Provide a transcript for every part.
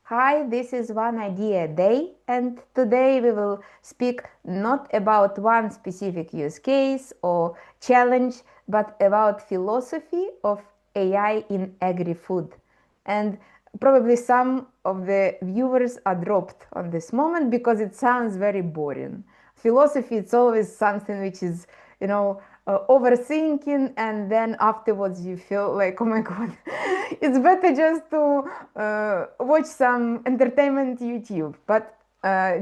Hi, this is One Idea a Day, and today we will speak not about one specific use case or challenge, but about philosophy of AI in agri-food. And probably some of the viewers are dropped on this moment because it sounds very boring. Philosophy, it's always something which is, overthinking, and then afterwards you feel like, oh my god, it's better just to watch some entertainment YouTube. But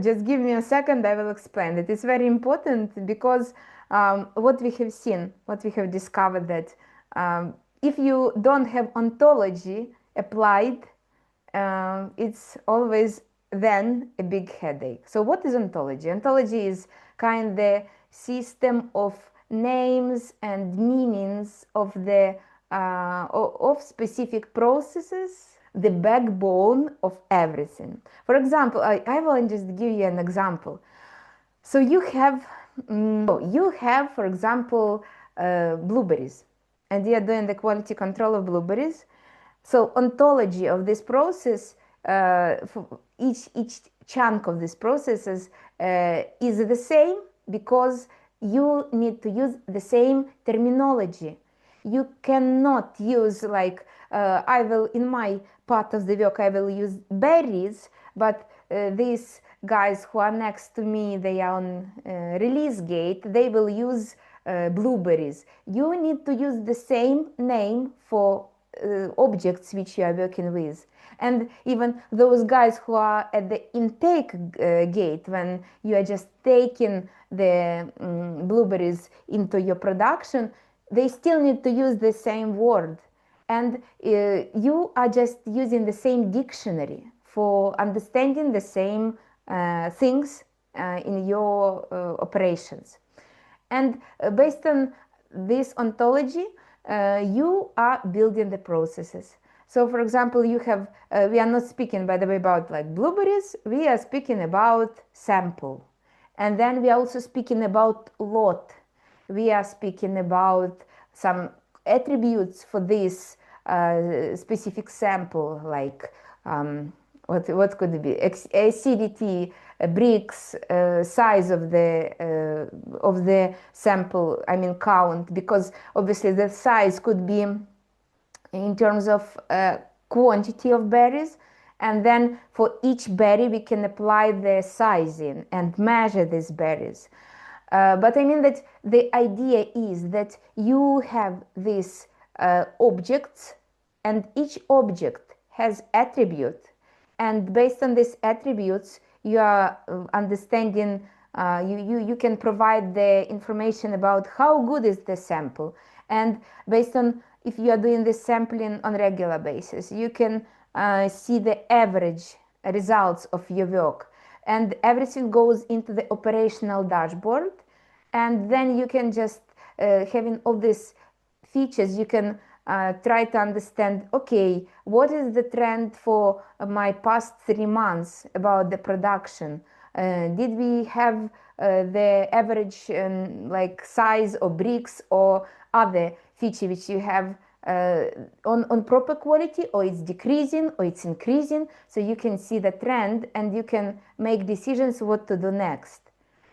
just give me a second, I will explain it. It's very important because what we have seen, what we have discovered, that if you don't have ontology applied, it's always then a big headache. So what is ontology? Ontology is kind of system of names and meanings of the of specific processes, the backbone of everything. For example, I will just give you an example. So you have for example, blueberries, and you are doing the quality control of blueberries. So ontology of this process, for each chunk of these processes is the same, because you need to use the same terminology. You cannot use like I will, in my part of the work, I will use berries, but these guys who are next to me, they are on release gate, they will use blueberries. You need to use the same name for objects which you are working with. And even those guys who are at the intake gate, when you are just taking the blueberries into your production, they still need to use the same word. And you are just using the same dictionary for understanding the same things in your operations. And based on this ontology, you are building the processes. So, for example, you have, we are not speaking, by the way, about like blueberries, we are speaking about sample. And then we are also speaking about lot. We are speaking about some attributes for this specific sample, like what could it be? Acidity, Brix, size of the sample, I mean count, because obviously the size could be in terms of quantity of berries, and then for each berry we can apply the sizing and measure these berries. But I mean that the idea is that you have these objects, and each object has attribute, and based on these attributes you are understanding, you can provide the information about how good is the sample. And based on, if you are doing this sampling on regular basis, you can see the average results of your work, and everything goes into the operational dashboard. And then you can just having all these features, you can try to understand, okay, what is the trend for my past 3 months about the production? Did we have the average like size or bricks or other feature which you have on proper quality, or it's decreasing or it's increasing? So you can see the trend and you can make decisions what to do next.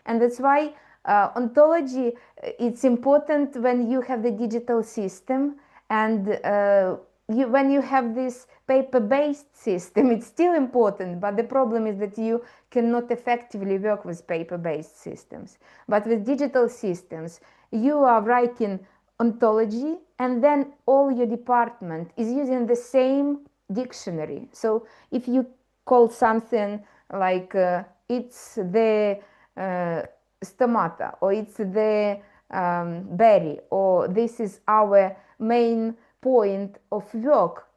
And that's why ontology, it's important when you have the digital system, and when you have this paper-based system, it's still important, but the problem is that you cannot effectively work with paper-based systems. But with digital systems, you are writing ontology, and then all your department is using the same dictionary. So if you call something like it's the stomata, or it's the berry, or this is our main point of work,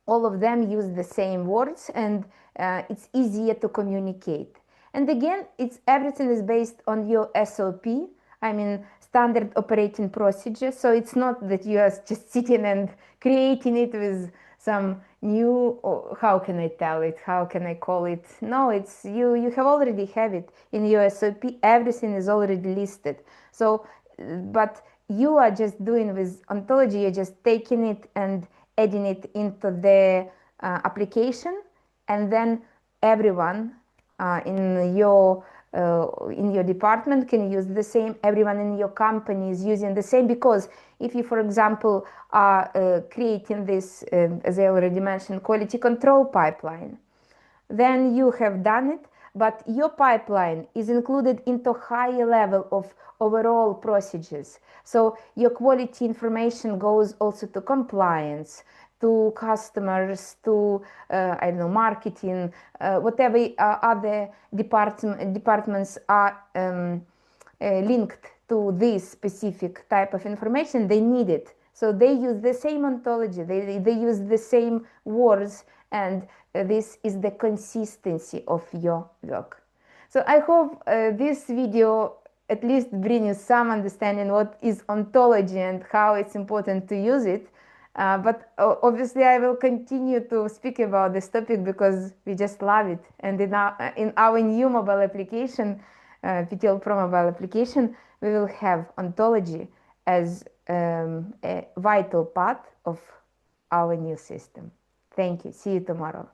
all of them use the same words, and it's easier to communicate. And again, everything is based on your SOP, I mean standard operating procedure. So it's not that you are just sitting and creating it with some new, or how can I tell it, how can I call it? No, it's you have already have it in your SOP, everything is already listed. So but you are just doing with ontology, you're just taking it and adding it into the application, and then everyone in your department can use the same, everyone in your company is using the same, because if you, for example, are creating this, as I already mentioned, quality control pipeline, then you have done it, but your pipeline is included into higher level of overall procedures. So your quality information goes also to compliance, to customers, to I don't know, marketing, whatever other departments are linked to this specific type of information, they need it. So they use the same ontology, they use the same words, and this is the consistency of your work. So I hope this video at least brings you some understanding what is ontology and how it's important to use it. But obviously I will continue to speak about this topic because we just love it. And in our new mobile application, Petiole Pro mobile application, we will have ontology as a vital part of our new system. Thank you. See you tomorrow.